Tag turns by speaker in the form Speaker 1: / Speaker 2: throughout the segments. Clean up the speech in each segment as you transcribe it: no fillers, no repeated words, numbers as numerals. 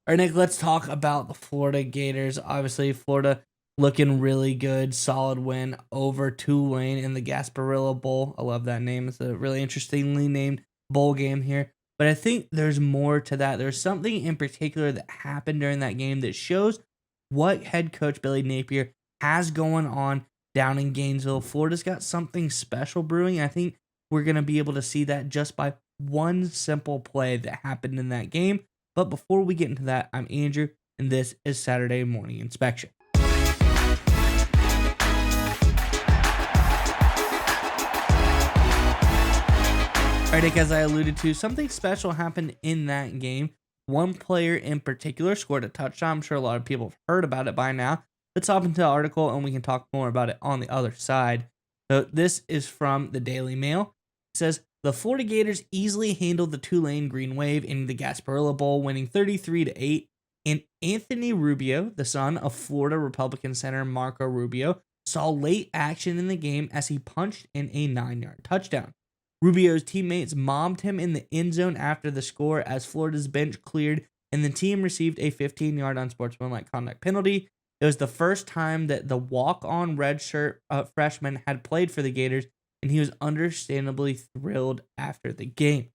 Speaker 1: All right, Nick, let's talk about the Florida Gators. Obviously, Florida looking really good. Solid win over Tulane in the Gasparilla Bowl. I love that name. It's a really interestingly named bowl game here. But I think there's more to that. There's something in particular that happened during that game that shows what head coach Billy Napier has going on down in Gainesville. Florida's got something special brewing. I think we're going to be able to see that just by one simple play that happened in that game. But before we get into that, I'm Andrew, and this is Saturday Morning Inspection. All right, Nick, as I alluded to, something special happened in that game. One player in particular scored a touchdown. I'm sure a lot of people have heard about it by now. Let's hop into the article and we can talk more about it on the other side. So this is from the Daily Mail. It says, the Florida Gators easily handled the Tulane Green Wave in the Gasparilla Bowl, winning 33-8. And Anthony Rubio, the son of Florida Republican Senator Marco Rubio, saw late action in the game as he punched in a 9-yard touchdown. Rubio's teammates mobbed him in the end zone after the score as Florida's bench cleared and the team received a 15-yard unsportsmanlike conduct penalty. It was the first time that the walk-on redshirt freshman had played for the Gators, and he was understandably thrilled after the game.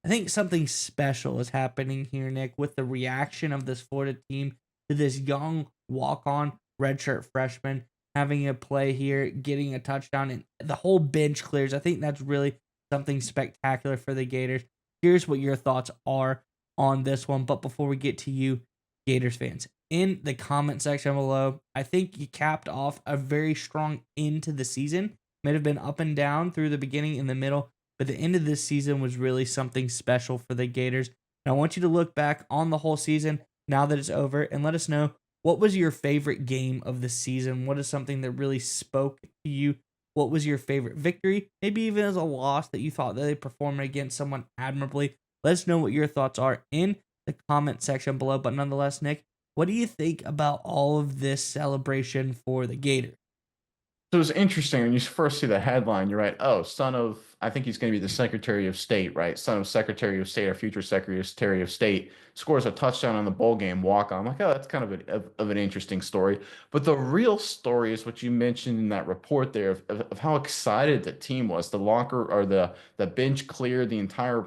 Speaker 1: I think something special is happening here, Nick, with the reaction of this Florida team to this young walk-on redshirt freshman having a play here, getting a touchdown, and the whole bench clears. I think that's really something spectacular for the Gators. Here's what your thoughts are on this one. But before we get to you, Gators fans, in the comment section below, I think you capped off a very strong end to the season. Might have been up and down through the beginning and the middle, but the end of this season was really something special for the Gators. And I want you to look back on the whole season now that it's over and let us know, what was your favorite game of the season? What is something that really spoke to you? What was your favorite victory? Maybe even as a loss that you thought that they performed against someone admirably. Let us know what your thoughts are in the comment section below. But nonetheless, Nick, what do you think about all of this celebration for the Gators?
Speaker 2: So it's interesting when you first see the headline, you're right. Oh, son of, I think he's going to be the Secretary of State, right? Son of Secretary of State or future Secretary of State scores a touchdown on the bowl game walk on. I'm like, oh, that's kind of, of an interesting story. But the real story is what you mentioned in that report there of how excited the team was. The locker or the bench cleared, the entire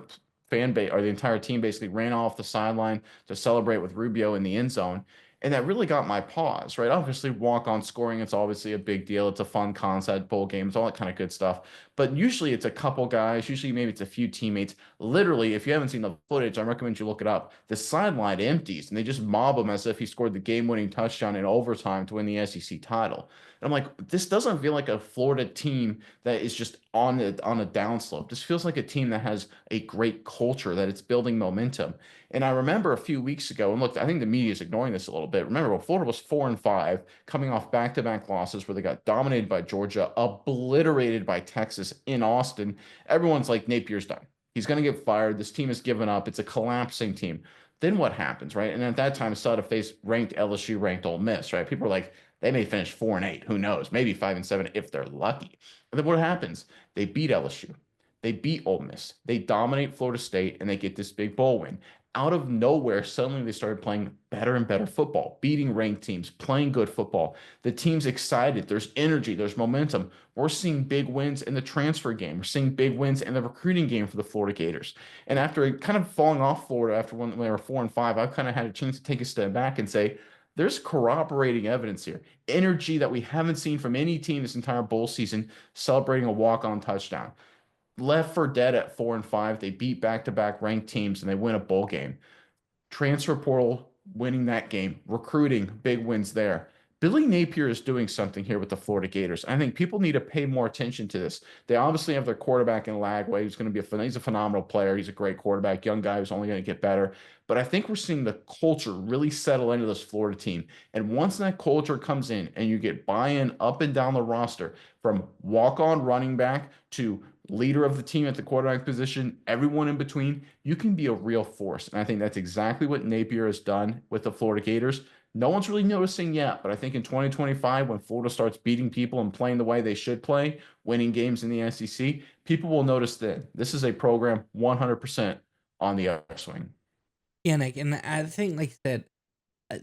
Speaker 2: fan base or the entire team basically ran off the sideline to celebrate with Rubio in the end zone. And that really got my pause, right? Obviously, walk on scoring, it's obviously a big deal. It's a fun concept, bowl games, all that kind of good stuff. But usually it's a couple guys, usually maybe it's a few teammates. Literally, if you haven't seen the footage, I recommend you look it up. The sideline empties and they just mob him as if he scored the game winning touchdown in overtime to win the SEC title. And I'm like, this doesn't feel like a Florida team that is just on a downslope. This feels like a team that has a great culture, that it's building momentum. And I remember a few weeks ago, and look, I think the media is ignoring this a little bit. Remember, when Florida was 4-5, coming off back-to-back losses where they got dominated by Georgia, obliterated by Texas in Austin. Everyone's like, Napier's done. He's going to get fired. This team has given up. It's a collapsing team. Then what happens, right? And at that time, saw to face ranked LSU, ranked Ole Miss, right? People are like, they may finish 4-8. Who knows? Maybe 5-7 if they're lucky. And then what happens? They beat LSU. They beat Ole Miss. They dominate Florida State, and they get this big bowl win. Out of nowhere, suddenly they started playing better and better football, beating ranked teams, playing good football. The team's excited. There's energy. There's momentum. We're seeing big wins in the transfer game. We're seeing big wins in the recruiting game for the Florida Gators. And after kind of falling off Florida after when they were 4-5, I've kind of had a chance to take a step back and say, there's corroborating evidence here. Energy that we haven't seen from any team this entire bowl season, celebrating a walk-on touchdown. Left for dead at 4-5. They beat back-to-back ranked teams and they win a bowl game. Transfer portal winning that game, recruiting, big wins there. Billy Napier is doing something here with the Florida Gators. I think people need to pay more attention to this. They obviously have their quarterback in Lagway, who's going to be he's a phenomenal player. He's a great quarterback, young guy who's only going to get better. But I think we're seeing the culture really settle into this Florida team. And once that culture comes in and you get buy-in up and down the roster from walk-on running back to leader of the team at the quarterback position, everyone in between, you can be a real force. And I think that's exactly what Napier has done with the Florida Gators. No one's really noticing yet, but I think in 2025, when Florida starts beating people and playing the way they should play, winning games in the SEC, people will notice that this is a program 100% on the upswing.
Speaker 1: Yeah, Nick, and I think, like I said,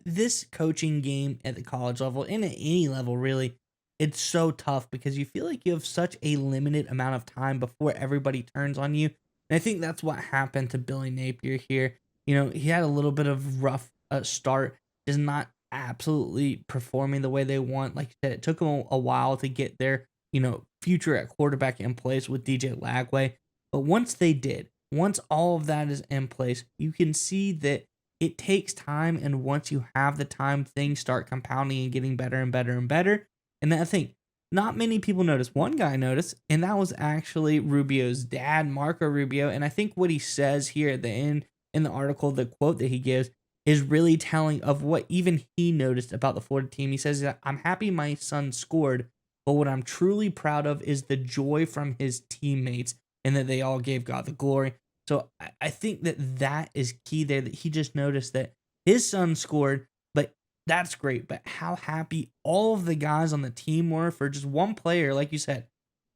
Speaker 1: this coaching game at the college level and at any level really, it's so tough because you feel like you have such a limited amount of time before everybody turns on you. And I think that's what happened to Billy Napier here. You know, he had a little bit of rough start, just not absolutely performing the way they want. Like you said, it took them a while to get their, future at quarterback in place with DJ Lagway. But once they did, once all of that is in place, you can see that it takes time, and once you have the time, things start compounding and getting better and better and better. And I think not many people noticed. One guy noticed, and that was actually Rubio's dad, Marco Rubio. And I think what he says here at the end in the article, the quote that he gives, is really telling of what even he noticed about the Florida team. He says that I'm happy my son scored, but what I'm truly proud of is the joy from his teammates and that they all gave God the glory. So I think that that is key there, that he just noticed that his son scored, but that's great. But how happy all of the guys on the team were for just one player, like you said,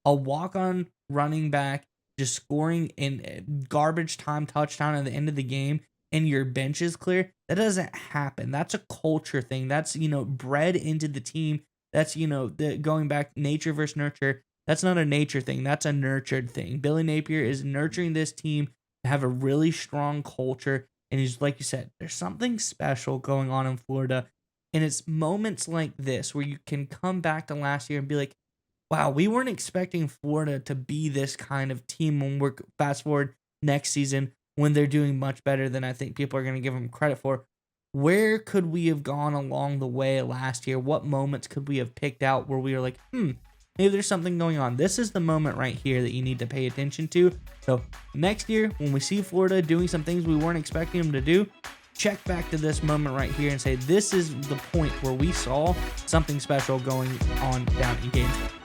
Speaker 1: a walk-on running back just scoring in garbage time touchdown at the end of the game and your bench is clear. That doesn't happen. That's a culture thing. That's, bred into the team. That's, going back nature versus nurture. That's not a nature thing. That's a nurtured thing. Billy Napier is nurturing this team to have a really strong culture. And he's, like you said, there's something special going on in Florida. And it's moments like this where you can come back to last year and be like, wow, we weren't expecting Florida to be this kind of team when we're fast forward next season when they're doing much better than I think people are going to give them credit for. Where could we have gone along the way last year? What moments could we have picked out where we were like, maybe there's something going on? This is the moment right here that you need to pay attention to. So next year, when we see Florida doing some things we weren't expecting them to do, check back to this moment right here and say, this is the point where we saw something special going on down in Gainesville.